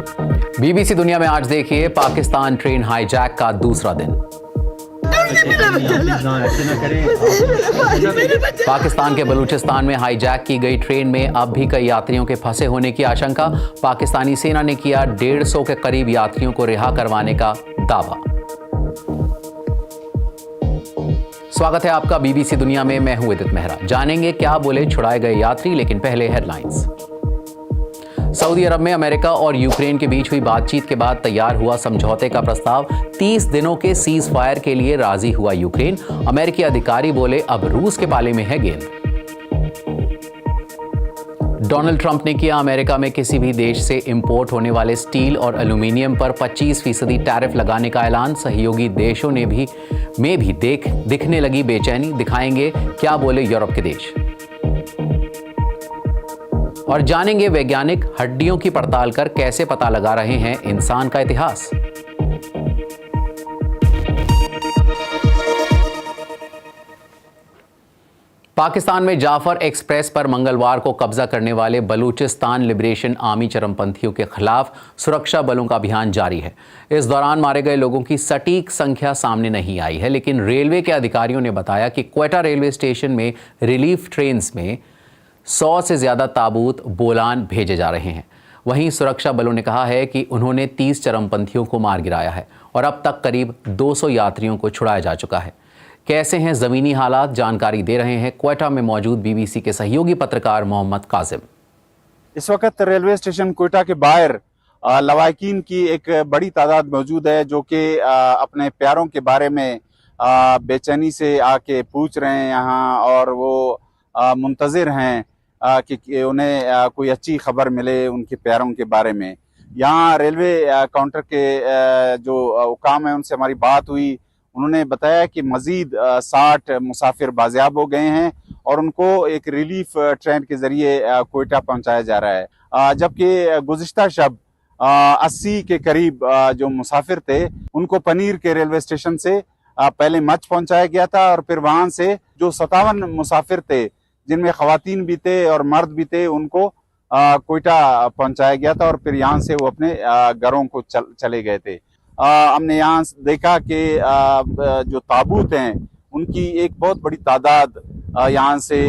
BBC दुनिया में आज देखिए पाकिस्तान ट्रेन हाईजैक का दूसरा दिन। पाकिस्तान के बलूचिस्तान में हाईजैक की गई ट्रेन में अब भी कई यात्रियों के फंसे होने की आशंका। पाकिस्तानी सेना ने किया 150 के करीब यात्रियों को रिहा करवाने का दावा। स्वागत है आपका बीबीसी दुनिया में, मैं हूं उदित मेहरा। जानेंगे क्या बोले छुड़ाए गए यात्री, लेकिन पहले हेडलाइंस। सऊदी अरब में अमेरिका और यूक्रेन के बीच हुई बातचीत के बाद तैयार हुआ समझौते का प्रस्ताव। 30 दिनों के सीज फायर के लिए राजी हुआ यूक्रेन। अमेरिकी अधिकारी बोले अब रूस के पाले में है गेंद। डोनाल्ड ट्रंप ने किया अमेरिका में किसी भी देश से इंपोर्ट होने वाले स्टील और एल्यूमिनियम पर 25% टैरिफ लगाने का ऐलान। सहयोगी देशों ने भी दिखने लगी बेचैनी। दिखाएंगे क्या बोले यूरोप के देश। और जानेंगे वैज्ञानिक हड्डियों की पड़ताल कर कैसे पता लगा रहे हैं इंसान का इतिहास। पाकिस्तान में जाफर एक्सप्रेस पर मंगलवार को कब्जा करने वाले बलूचिस्तान लिबरेशन आर्मी चरमपंथियों के खिलाफ सुरक्षा बलों का अभियान जारी है। इस दौरान मारे गए लोगों की सटीक संख्या सामने नहीं आई है, लेकिन रेलवे के अधिकारियों ने बताया कि क्वेटा रेलवे स्टेशन में रिलीफ ट्रेन्स में 100 से ज्यादा ताबूत बोलान भेजे जा रहे हैं। वहीं सुरक्षा बलों ने कहा है कि उन्होंने 30 चरमपंथियों को मार गिराया है और अब तक करीब 200 यात्रियों को छुड़ाया जा चुका है। कैसे हैं जमीनी हालात, जानकारी दे रहे हैं क्वेटा में मौजूद बीबीसी के सहयोगी पत्रकार मोहम्मद काजिम। इस वक्त रेलवे स्टेशन क्वेटा के बाहर लवाकिन की एक बड़ी तादाद मौजूद है, जो कि अपने प्यारों के बारे में बेचैनी से आके पूछ रहे हैं यहाँ, और वो मुंतज़िर हैं कि उन्हें कोई अच्छी खबर मिले उनके प्यारों के बारे में। यहाँ रेलवे काउंटर के जो हुकाम है उनसे हमारी बात हुई। उन्होंने बताया कि मजीद 60 मुसाफिर बाजियाब हो गए हैं और उनको एक रिलीफ ट्रेन के जरिए क्वेटा पहुंचाया जा रहा है, जबकि गुज़िश्ता शब 80 के करीब जो मुसाफिर थे उनको पनीर के रेलवे स्टेशन से पहले मच पहुंचाया गया था, और फिर वहां से जो 57 मुसाफिर थे जिनमें खवातीन भी थे और मर्द भी थे उनको क्वेटा पहुंचाया गया था, और फिर यहाँ से वो अपने घरों को चले गए थे। हमने यहाँ देखा कि जो ताबूत हैं उनकी एक बहुत बड़ी तादाद यहाँ से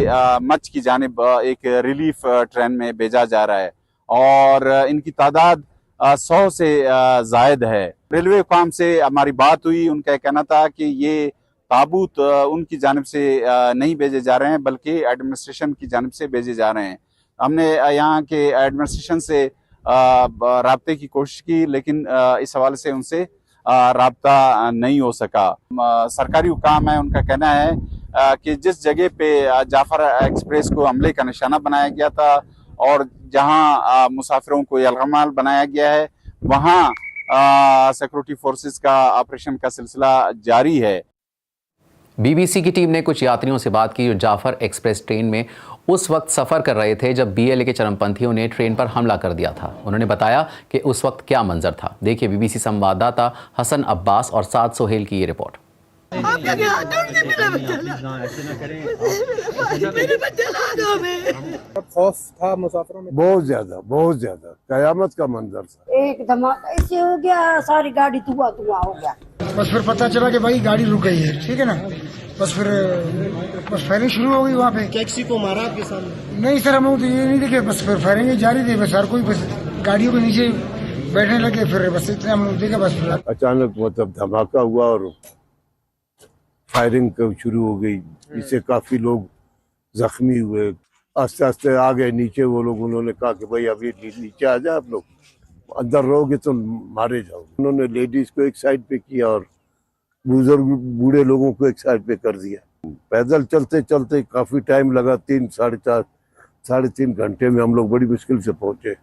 मच की जानिब एक रिलीफ ट्रेन में भेजा जा रहा है, और इनकी तादाद 100 से जायद है। रेलवे हुकाम से हमारी बात हुई, उनका कहना था कि ये ताबूत उनकी जानिब से नहीं भेजे जा रहे हैं बल्कि एडमिनिस्ट्रेशन की जानिब से भेजे जा रहे हैं। हमने यहाँ के एडमिनिस्ट्रेशन से राब्ते की कोशिश की, लेकिन इस हवाले से उनसे राब्ता नहीं हो सका। सरकारी हुकाम है, उनका कहना है कि जिस जगह पे जाफर एक्सप्रेस को हमले का निशाना बनाया गया था और जहां मुसाफिरों को यलगमाल बनाया गया है, वहां सिक्योरिटी फोर्सेस का ऑपरेशन का सिलसिला जारी है। बीबीसी की टीम ने कुछ यात्रियों से बात की जो जाफर एक्सप्रेस ट्रेन में उस वक्त सफ़र कर रहे थे जब बीएलए के चरमपंथियों ने ट्रेन पर हमला कर दिया था। उन्होंने बताया कि उस वक्त क्या मंजर था। देखिए बीबीसी संवाददाता हसन अब्बास और साद सोहेल की ये रिपोर्ट। खौफ था मुसाफिरों में, बहुत ज्यादा कयामत का मंजर था। एक धमाका ऐसे हो गया, सारी गाड़ी धुआं हो गया। बस फिर पता चला कि भाई गाड़ी रुक गई है, ठीक है ना। बस फायरिंग शुरू हो गई वहाँ पे। टैक्सी को मारा आपके सामने? नहीं सर, हम तो ये नहीं देखे, बस फिर फायरिंग जारी थी। बस हर कोई बस गाड़ियों के नीचे बैठने लगे, फिर बस इतना हम देखा। बस अचानक मतलब धमाका हुआ और फायरिंग शुरू हो गई, इससे काफी लोग जख्मी हुए। आस्ते आस्ते आ गए नीचे वो लोग। उन्होंने कहा कि भाई अभी नीचे आ जाए, आप लोग अंदर रहोगे तो मारे जाओ। उन्होंने लेडीज को एक साइड पे किया और बुजुर्ग बूढ़े लोगों को एक साइड पे कर दिया। पैदल चलते चलते काफी टाइम लगा, 3 साढ़े 3 घंटे में हम लोग बड़ी मुश्किल से पहुंचे।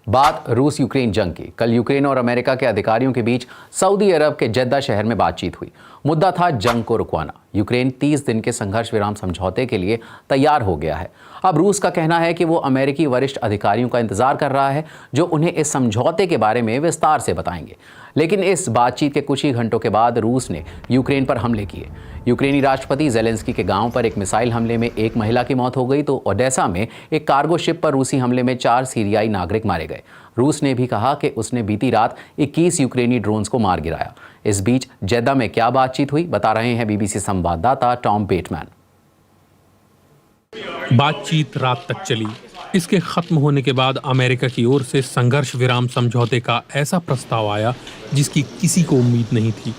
बात रूस यूक्रेन जंग की। कल यूक्रेन और अमेरिका के अधिकारियों के बीच सऊदी अरब के जेद्दा शहर में बातचीत हुई। मुद्दा था जंग को रुकवाना। यूक्रेन 30 दिन के संघर्ष विराम समझौते के लिए तैयार हो गया है। अब रूस का कहना है कि वो अमेरिकी वरिष्ठ अधिकारियों का इंतजार कर रहा है जो उन्हें इस समझौते के बारे में विस्तार से बताएंगे। लेकिन इस बातचीत के कुछ ही घंटों के बाद रूस ने यूक्रेन पर हमले किए। यूक्रेनी राष्ट्रपति जेलेंस्की के गांव पर एक मिसाइल हमले में एक महिला की मौत हो गई तो ओडेसा में एक कार्गो शिप पर रूसी हमले में 4 सीरियाई नागरिक मारे गए। रूस ने भी कहा कि उसने बीती रात 21 यूक्रेनी ड्रोन्स को मार गिराया। इस बीच जेद्दा में क्या बातचीत हुई, बता रहे हैं बीबीसी संवाददाता टॉम बेटमैन। बातचीत रात तक चली। इसके खत्म होने के बाद अमेरिका की ओर से संघर्ष विराम समझौते का ऐसा प्रस्ताव आया जिसकी किसी को उम्मीद नहीं थी।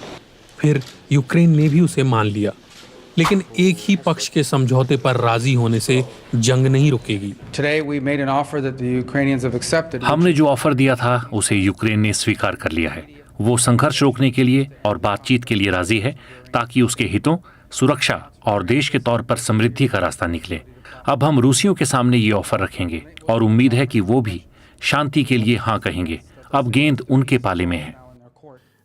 फिर यूक्रेन ने भी उसे मान लिया, लेकिन एक ही पक्ष के समझौते पर राजी होने से जंग नहीं रुकेगी। हमने जो ऑफर दिया था उसे यूक्रेन ने स्वीकार कर लिया है। वो संघर्ष रोकने के लिए और बातचीत के लिए राजी है ताकि उसके हितों, सुरक्षा और देश के तौर पर समृद्धि का रास्ता निकले। अब हम रूसियों के सामने ये ऑफर रखेंगे और उम्मीद है कि वो भी शांति के लिए हाँ कहेंगे। अब गेंद उनके पाले में है।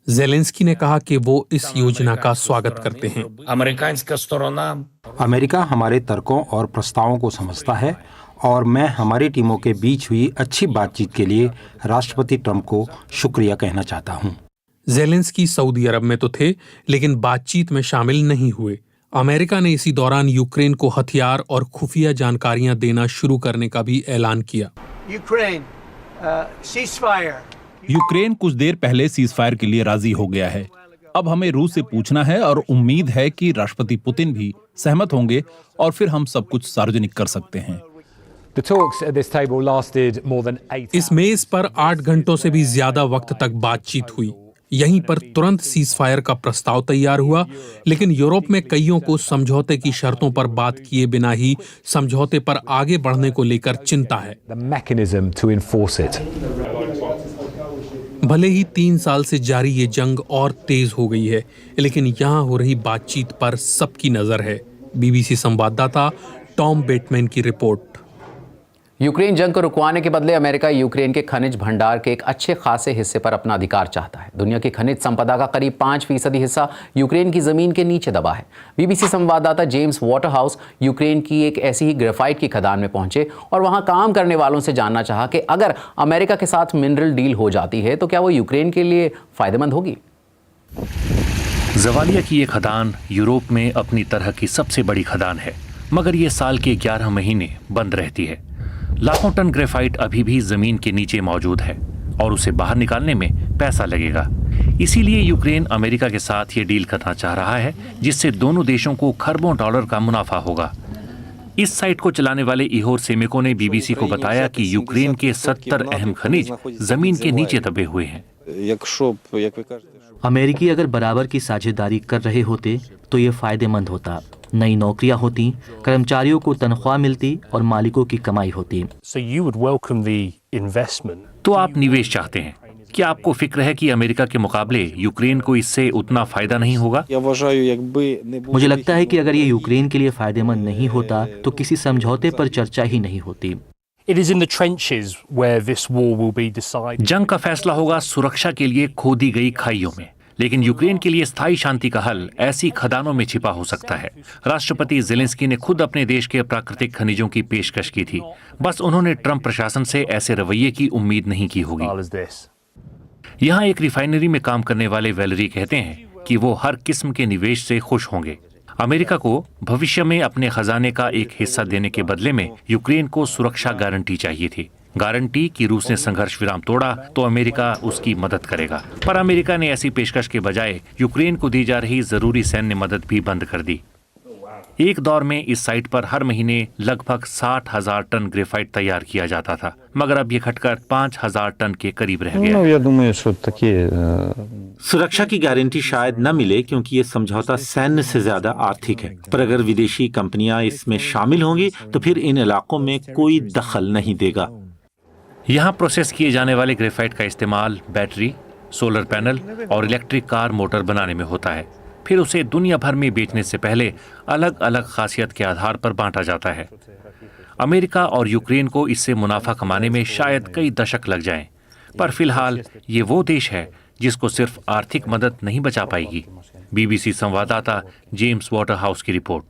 जेलेंस्की ने कहा कि वो इस योजना का स्वागत करते हैं। अमेरिका हमारे तर्कों और प्रस्तावों को समझता है और मैं हमारी टीमों के बीच हुई अच्छी बातचीत के लिए राष्ट्रपति ट्रंप को शुक्रिया कहना चाहता हूं। जेलेंस्की सऊदी अरब में तो थे, लेकिन बातचीत में शामिल नहीं हुए। अमेरिका ने इसी दौरान यूक्रेन को हथियार और खुफिया जानकारियां देना शुरू करने का भी ऐलान किया। यूक्रेन कुछ देर पहले सीजफायर के लिए राजी हो गया है। अब हमें रूस से पूछना है और उम्मीद है कि राष्ट्रपति पुतिन भी सहमत होंगे और फिर हम सब कुछ सार्वजनिक कर सकते हैं। इस मेज पर 8 घंटों से भी ज्यादा वक्त तक बातचीत हुई। यहीं पर तुरंत सीजफायर का प्रस्ताव तैयार हुआ, लेकिन यूरोप में कईयों को समझौते की शर्तों पर बात किए बिना ही समझौते पर आगे बढ़ने को लेकर चिंता है। भले ही 3 साल से जारी ये जंग और तेज हो गई है, लेकिन यहाँ हो रही बातचीत पर सबकी नजर है। बीबीसी संवाददाता टॉम बेटमैन की रिपोर्ट। यूक्रेन जंग को रुकवाने के बदले अमेरिका यूक्रेन के खनिज भंडार के एक अच्छे खासे हिस्से पर अपना अधिकार चाहता है। दुनिया की खनिज संपदा का करीब 5% हिस्सा यूक्रेन की जमीन के नीचे दबा है। बीबीसी संवाददाता जेम्स वाटरहाउस यूक्रेन की एक ऐसी ही ग्रेफाइट की खदान में पहुंचे और वहां काम करने वालों से जानना चाहा कि अगर अमेरिका के साथ मिनरल डील हो जाती है तो क्या वो यूक्रेन के लिए फायदेमंद होगी। जवालिया की ये खदान यूरोप में अपनी तरह की सबसे बड़ी खदान है, मगर ये साल के 11 महीने बंद रहती है। लाखों टन ग्रेफाइट अभी भी जमीन के नीचे मौजूद है और उसे बाहर निकालने में पैसा लगेगा। इसीलिए यूक्रेन अमेरिका के साथ ये डील करना चाह रहा है जिससे दोनों देशों को खरबों डॉलर का मुनाफा होगा। इस साइट को चलाने वाले इहोर सेमेको ने बीबीसी को बताया कि यूक्रेन के 70 अहम खनिज जमीन के नीचे दबे हुए हैं। अमेरिकी अगर बराबर की साझेदारी कर रहे होते तो ये फायदेमंद होता। नई नौकरियां होती, कर्मचारियों को तनख्वाह मिलती और मालिकों की कमाई होती। तो आप निवेश चाहते हैं। क्या आपको फिक्र है कि अमेरिका के मुकाबले यूक्रेन को इससे उतना फायदा नहीं होगा? मुझे लगता है कि अगर ये यूक्रेन के लिए फायदेमंद नहीं होता तो किसी समझौते पर चर्चा ही नहीं होती। जंग का फैसला होगा सुरक्षा के लिए खोदी गई खाइयों में, लेकिन यूक्रेन के लिए स्थायी शांति का हल ऐसी खदानों में छिपा हो सकता है। राष्ट्रपति जेलेंस्की ने खुद अपने देश के प्राकृतिक खनिजों की पेशकश की थी, बस उन्होंने ट्रंप प्रशासन से ऐसे रवैये की उम्मीद नहीं की होगी। यहाँ एक रिफाइनरी में काम करने वाले वैलेरी कहते हैं कि वो हर किस्म के निवेश से खुश होंगे। अमेरिका को भविष्य में अपने खजाने का एक हिस्सा देने के बदले में यूक्रेन को सुरक्षा गारंटी चाहिए थी। गारंटी कि रूस ने संघर्ष विराम तोड़ा तो अमेरिका उसकी मदद करेगा। पर अमेरिका ने ऐसी पेशकश के बजाय यूक्रेन को दी जा रही जरूरी सैन्य मदद भी बंद कर दी। एक दौर में इस साइट पर हर महीने लगभग 60,000 टन ग्रेफाइट तैयार किया जाता था, मगर अब ये घटकर 5,000 टन के करीब रह गया। सुरक्षा की गारंटी शायद न मिले क्योंकि ये समझौता सैन्य से ज्यादा आर्थिक है, पर अगर विदेशी कंपनियां इसमें शामिल होंगी तो फिर इन इलाकों में कोई दखल नहीं देगा। यहाँ प्रोसेस किए जाने वाले ग्रेफाइट का इस्तेमाल बैटरी, सोलर पैनल और इलेक्ट्रिक कार मोटर बनाने में होता है। फिर उसे दुनिया भर में बेचने से पहले अलग अलग खासियत के आधार पर बांटा जाता है। अमेरिका और यूक्रेन को इससे मुनाफा कमाने में शायद कई दशक लग जाएं, पर फिलहाल ये वो देश है जिसको सिर्फ आर्थिक मदद नहीं बचा पाएगी। BBC संवाददाता जेम्स वाटरहाउस की रिपोर्ट।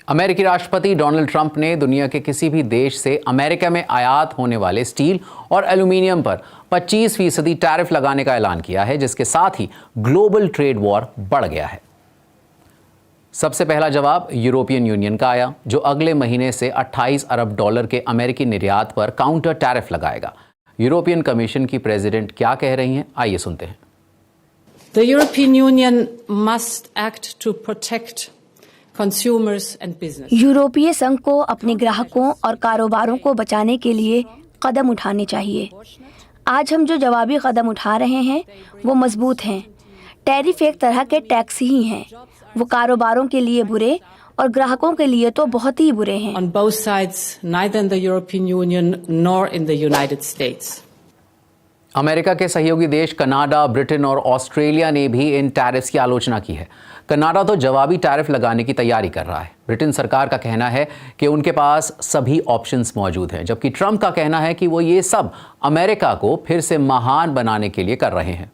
अमेरिकी राष्ट्रपति डोनाल्ड ट्रंप ने दुनिया के किसी भी देश से अमेरिका में आयात होने वाले स्टील और एल्यूमीनियम पर 25% टैरिफ लगाने का ऐलान किया है, जिसके साथ ही ग्लोबल ट्रेड वॉर बढ़ गया है। सबसे पहला जवाब यूरोपियन यूनियन का आया, जो अगले महीने से 28 अरब डॉलर के अमेरिकी निर्यात पर काउंटर टैरिफ लगाएगा। यूरोपियन कमीशन की प्रेसिडेंट क्या कह रही हैं, आइए सुनते हैं। The European Union must act to protect consumers and business. यूरोपीय संघ को अपने ग्राहकों और कारोबारों को बचाने के लिए कदम उठाने चाहिए। आज हम जो जवाबी कदम उठा रहे हैं वो मजबूत हैं। टैरिफ एक तरह के टैक्स ही हैं। वो कारोबारों के लिए बुरे और ग्राहकों के लिए तो बहुत ही बुरे हैं। On both sides, neither in the European Union nor in the United States. America के सहयोगी देश कनाडा, ब्रिटेन और ऑस्ट्रेलिया ने भी इन टैरिफ्स की आलोचना की है। कनाडा तो जवाबी टैरिफ लगाने की तैयारी कर रहा है। ब्रिटेन सरकार का कहना है कि उनके पास सभी ऑप्शंस मौजूद हैं, जबकि ट्रंप का कहना है कि वो ये सब अमेरिका को फिर से महान बनाने के लिए कर रहे हैं।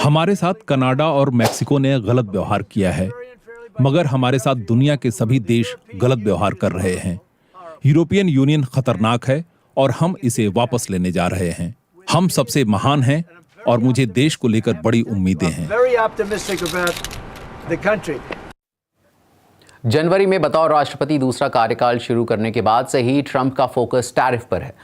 हमारे साथ कनाडा और मेक्सिको ने गलत व्यवहार किया है, मगर हमारे साथ दुनिया के सभी देश गलत व्यवहार कर रहे हैं। यूरोपियन यूनियन खतरनाक है और हम इसे वापस लेने जा रहे हैं। हम सबसे महान हैं और मुझे देश को लेकर बड़ी उम्मीदें हैं। जनवरी में बतौर राष्ट्रपति दूसरा कार्यकाल शुरू करने के बाद से ही ट्रंप का फोकस टैरिफ पर है,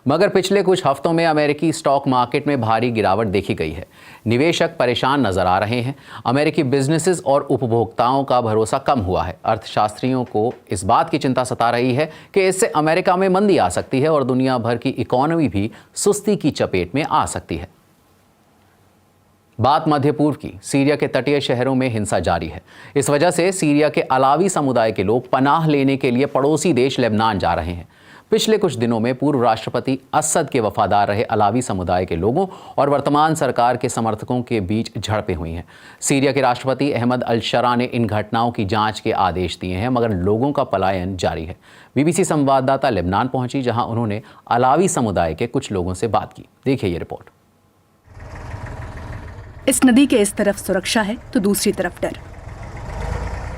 मगर पिछले कुछ हफ्तों में अमेरिकी स्टॉक मार्केट में भारी गिरावट देखी गई है। निवेशक परेशान नजर आ रहे हैं। अमेरिकी बिजनेसेस और उपभोक्ताओं का भरोसा कम हुआ है। अर्थशास्त्रियों को इस बात की चिंता सता रही है कि इससे अमेरिका में मंदी आ सकती है और दुनिया भर की इकोनॉमी भी सुस्ती की चपेट में आ सकती है। बात मध्य पूर्व की। सीरिया के तटीय शहरों में हिंसा जारी है। इस वजह से सीरिया के अलावी समुदाय के लोग पनाह लेने के लिए पड़ोसी देश लेबनान जा रहे हैं। पिछले कुछ दिनों में पूर्व राष्ट्रपति असद के वफादार रहे अलावी समुदाय के लोगों और वर्तमान सरकार के समर्थकों के बीच झड़पें हुई हैं। सीरिया के राष्ट्रपति अहमद अल-शरा ने इन घटनाओं की जांच के आदेश दिए हैं, मगर लोगों का पलायन जारी है। BBC संवाददाता लेबनान पहुंची, जहां उन्होंने अलावी समुदाय के कुछ लोगों से बात की। देखिए ये रिपोर्ट। इस नदी के इस तरफ सुरक्षा है तो दूसरी तरफ डर।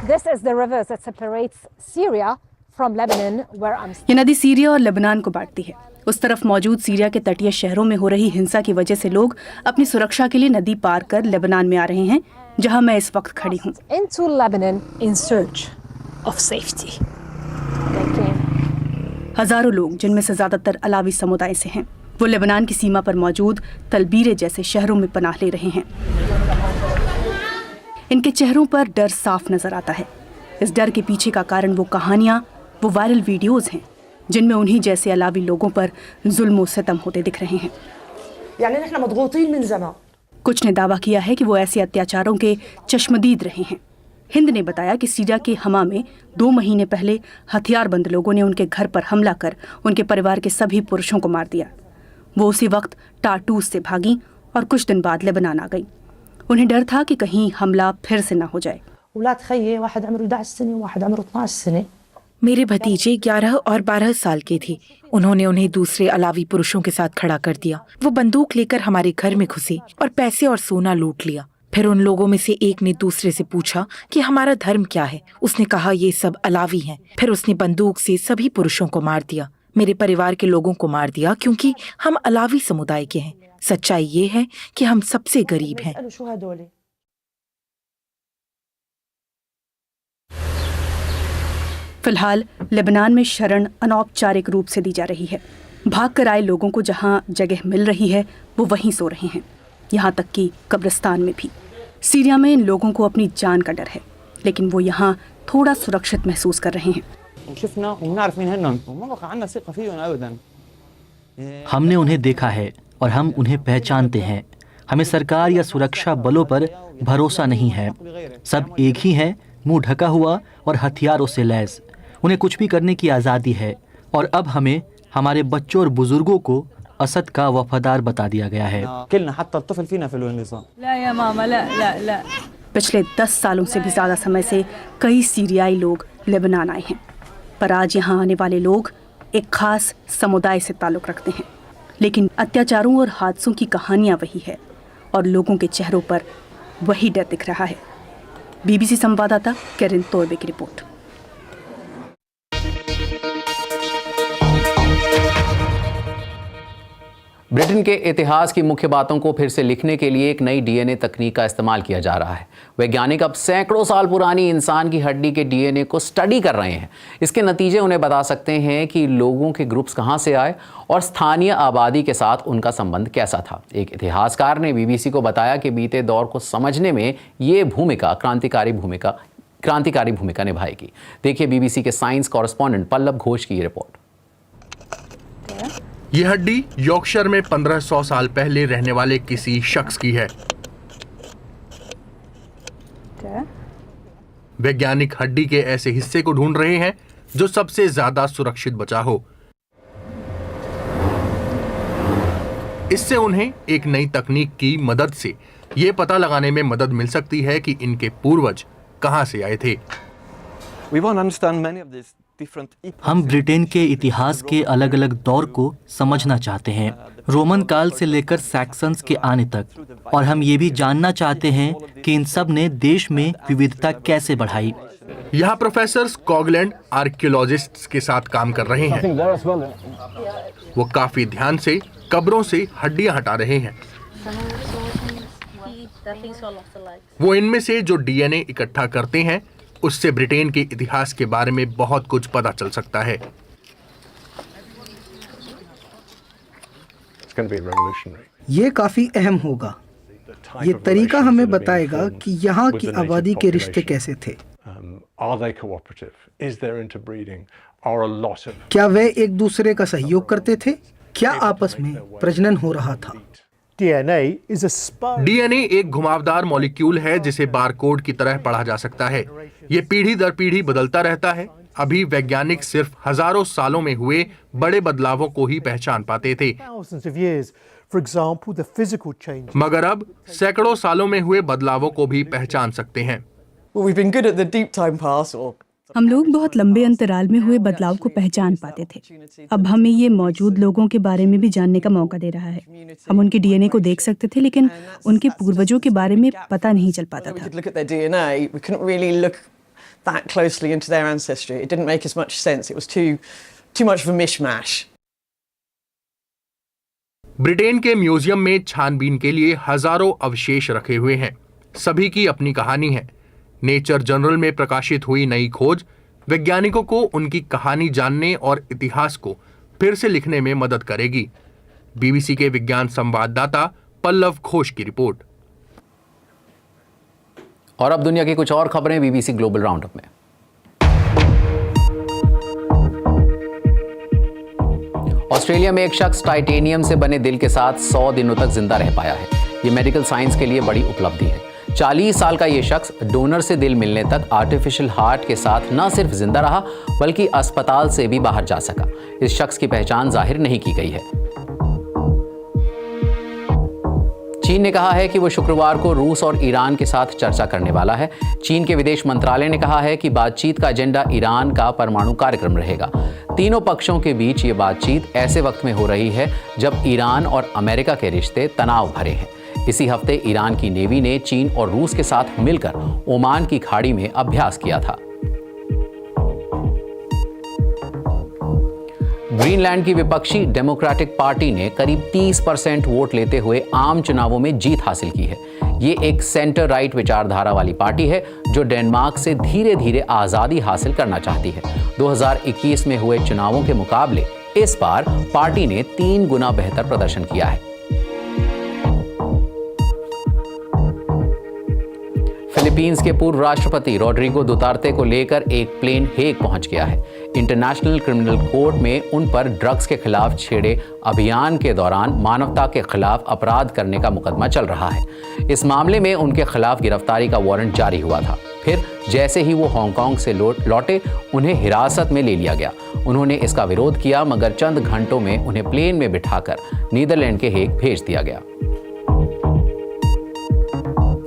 This is the river that separates Syria from Lebanon, where I'm. ये नदी सीरिया और लेबनान को बांटती है। उस तरफ मौजूद सीरिया के तटीय शहरों में हो रही हिंसा की वजह से लोग अपनी सुरक्षा के लिए नदी पार कर लेबनान में आ रहे हैं, जहां मैं इस वक्त खड़ी हूँ। Into Lebanon in search of safety. हजारों लोग, जिनमें से ज्यादातर अलावी समुदाय से हैं, वो लेबनान की सीमा पर मौजूद तलबीरे जैसे शहरों में पनाह ले रहे हैं। इनके चेहरों पर डर साफ नजर आता है। इस डर के पीछे का कारण वो कहानियां, वो वायरल वीडियोस हैं जिनमें उन्हीं जैसे अलावी लोगों पर जुल्म सितम होते दिख रहे हैं। कुछ ने दावा किया है कि वो ऐसे अत्याचारों के चश्मदीद रहे हैं। हिंद ने बताया कि सीरिया के हमा में 2 महीने पहले हथियारबंद लोगों ने उनके घर पर हमला कर उनके परिवार के सभी पुरुषों को मार दिया। वो उसी वक्त टार्टूस से भागी और कुछ दिन बाद लेबनान आ गई। उन्हें डर था कि कहीं हमला फिर से ना हो जाए। मेरे भतीजे 11 और 12 साल के थे। उन्होंने उन्हें दूसरे अलावी पुरुषों के साथ खड़ा कर दिया। वो बंदूक लेकर हमारे घर में घुसे और पैसे और सोना लूट लिया। फिर उन लोगों में से एक ने दूसरे से पूछा कि हमारा धर्म क्या है। उसने कहा ये सब अलावी हैं। फिर उसने बंदूक से सभी पुरुषों को मार दिया। मेरे परिवार के लोगों को मार दिया क्योंकि हम अलावी समुदाय के हैं। सच्चाई ये है कि हम सबसे गरीब हैं। फिलहाल लेबनान में शरण अनौपचारिक रूप से दी जा रही है। भाग कर आए लोगों को जहां जगह मिल रही है वो वहीं सो रहे हैं, यहाँ तक कि कब्रिस्तान में भी। सीरिया में इन लोगों को अपनी जान का डर है, लेकिन वो यहाँ थोड़ा सुरक्षित महसूस कर रहे हैं। हमने उन्हें देखा है और हम उन्हें पहचानते हैं। हमें सरकार या सुरक्षा बलों पर भरोसा नहीं है। सब एक ही हैं, मुंह ढका हुआ और हथियारों से लैस। उन्हें कुछ भी करने की आज़ादी है और अब हमें हमारे बच्चों और बुजुर्गों को असद का वफादार बता दिया गया है। पिछले 10 सालों से भी ज़्यादा समय से कई सीरियाई लोग लेबनान आए हैं, पर आज यहाँ आने वाले लोग एक खास समुदाय से ताल्लुक़ रखते हैं। लेकिन अत्याचारों और हादसों की कहानियां वही है और लोगों के चेहरों पर वही डर दिख रहा है। बीबीसी संवाददाता कैरिन तोरबे की रिपोर्ट। ब्रिटेन के इतिहास की मुख्य बातों को फिर से लिखने के लिए एक नई डीएनए तकनीक का इस्तेमाल किया जा रहा है। वैज्ञानिक अब सैकड़ों साल पुरानी इंसान की हड्डी के डीएनए को स्टडी कर रहे हैं। इसके नतीजे उन्हें बता सकते हैं कि लोगों के ग्रुप्स कहां से आए और स्थानीय आबादी के साथ उनका संबंध कैसा था। एक इतिहासकार ने बीबीसी को बताया कि बीते दौर को समझने में ये भूमिका क्रांतिकारी भूमिका निभाएगी। देखिए बीबीसी के साइंस कॉरेस्पॉन्डेंट पल्लव घोष की रिपोर्ट। ये हड्डी यॉर्कशायर में 1500 साल पहले रहने वाले किसी शख्स की है। वैज्ञानिक हड्डी के ऐसे हिस्से को ढूंढ रहे हैं जो सबसे ज्यादा सुरक्षित बचा हो। इससे उन्हें एक नई तकनीक की मदद से ये पता लगाने में मदद मिल सकती है कि इनके पूर्वज कहां से आए थे। हम ब्रिटेन के इतिहास के अलग अलग दौर को समझना चाहते हैं, रोमन काल से लेकर सैक्सन्स के आने तक, और हम ये भी जानना चाहते हैं कि इन सब ने देश में विविधता कैसे बढ़ाई। यहाँ प्रोफेसर स्कॉगलैंड आर्कियोलॉजिस्ट्स के साथ काम कर रहे हैं। वो काफी ध्यान से कब्रों से हड्डियां हटा रहे हैं। वो इनमें से जो डीएनए इकट्ठा करते हैं उससे ब्रिटेन के इतिहास के बारे में बहुत कुछ पता चल सकता है। ये काफी अहम होगा। ये तरीका हमें बताएगा कि यहाँ की आबादी के रिश्ते कैसे थे। क्या वे एक दूसरे का सहयोग करते थे? क्या आपस में प्रजनन हो रहा था? डीएनए एक घुमावदार मॉलिक्यूल है जिसे बारकोड की तरह पढ़ा जा सकता है। ये पीढ़ी दर पीढ़ी बदलता रहता है। अभी वैज्ञानिक सिर्फ हजारों सालों में हुए बड़े बदलावों को ही पहचान पाते थे, मगर अब सैकड़ों सालों में हुए बदलावों को भी पहचान सकते हैं। हम लोग बहुत लंबे अंतराल में हुए बदलाव को पहचान पाते थे। अब हमें ये मौजूद लोगों के बारे में भी जानने का मौका दे रहा है। हम उनके डीएनए को देख सकते थे, लेकिन उनके पूर्वजों के बारे में पता नहीं चल पाता था। ब्रिटेन के म्यूजियम में छानबीन के लिए हजारों अवशेष रखे हुए हैं। सभी की अपनी कहानी है। नेचर जर्नल में प्रकाशित हुई नई खोज वैज्ञानिकों को उनकी कहानी जानने और इतिहास को फिर से लिखने में मदद करेगी। बीबीसी के विज्ञान संवाददाता पल्लव घोष की रिपोर्ट। और अब दुनिया की कुछ और खबरें बीबीसी ग्लोबल राउंडअप में। ऑस्ट्रेलिया में एक शख्स टाइटेनियम से बने दिल के साथ 100 दिनों तक जिंदा रह पाया है। ये मेडिकल साइंस के लिए बड़ी उपलब्धि है। 40 साल का ये शख्स डोनर से दिल मिलने तक आर्टिफिशियल हार्ट के साथ न सिर्फ जिंदा रहा बल्कि अस्पताल से भी बाहर जा सका। इस शख्स की पहचान जाहिर नहीं की गई है। चीन ने कहा है कि वो शुक्रवार को रूस और ईरान के साथ चर्चा करने वाला है। चीन के विदेश मंत्रालय ने कहा है कि बातचीत का एजेंडा ईरान का परमाणु कार्यक्रम रहेगा। तीनों पक्षों के बीच ये बातचीत ऐसे वक्त में हो रही है जब ईरान और अमेरिका के रिश्ते तनाव भरे हैं। इसी हफ्ते ईरान की नेवी ने चीन और रूस के साथ मिलकर ओमान की खाड़ी में अभ्यास किया था। ग्रीनलैंड की विपक्षी डेमोक्रेटिक पार्टी ने करीब 30% वोट लेते हुए आम चुनावों में जीत हासिल की है। ये एक सेंटर राइट विचारधारा वाली पार्टी है जो डेनमार्क से धीरे धीरे आजादी हासिल करना चाहती है। 2021 में हुए चुनावों के मुकाबले इस बार पार्टी ने 3 गुना बेहतर प्रदर्शन किया है। फिलीपींस के पूर्व राष्ट्रपति रोड्रिगो दुतार्ते को लेकर एक प्लेन हेग पहुंच गया है। इंटरनेशनल क्रिमिनल कोर्ट में उन पर ड्रग्स के खिलाफ छेड़े अभियान के दौरान मानवता के खिलाफ अपराध करने का मुकदमा चल रहा है। इस मामले में उनके खिलाफ गिरफ्तारी का वारंट जारी हुआ था। फिर जैसे ही वो हांगकांग से लौटे उन्हें हिरासत में ले लिया गया। उन्होंने इसका विरोध किया, मगर चंद घंटों में उन्हें प्लेन में बिठाकर नीदरलैंड के हेग भेज दिया गया।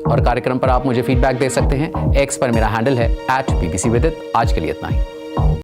और कार्यक्रम पर आप मुझे फीडबैक दे सकते हैं। एक्स पर मेरा हैंडल है @bbcvidit। आज के लिए इतना ही।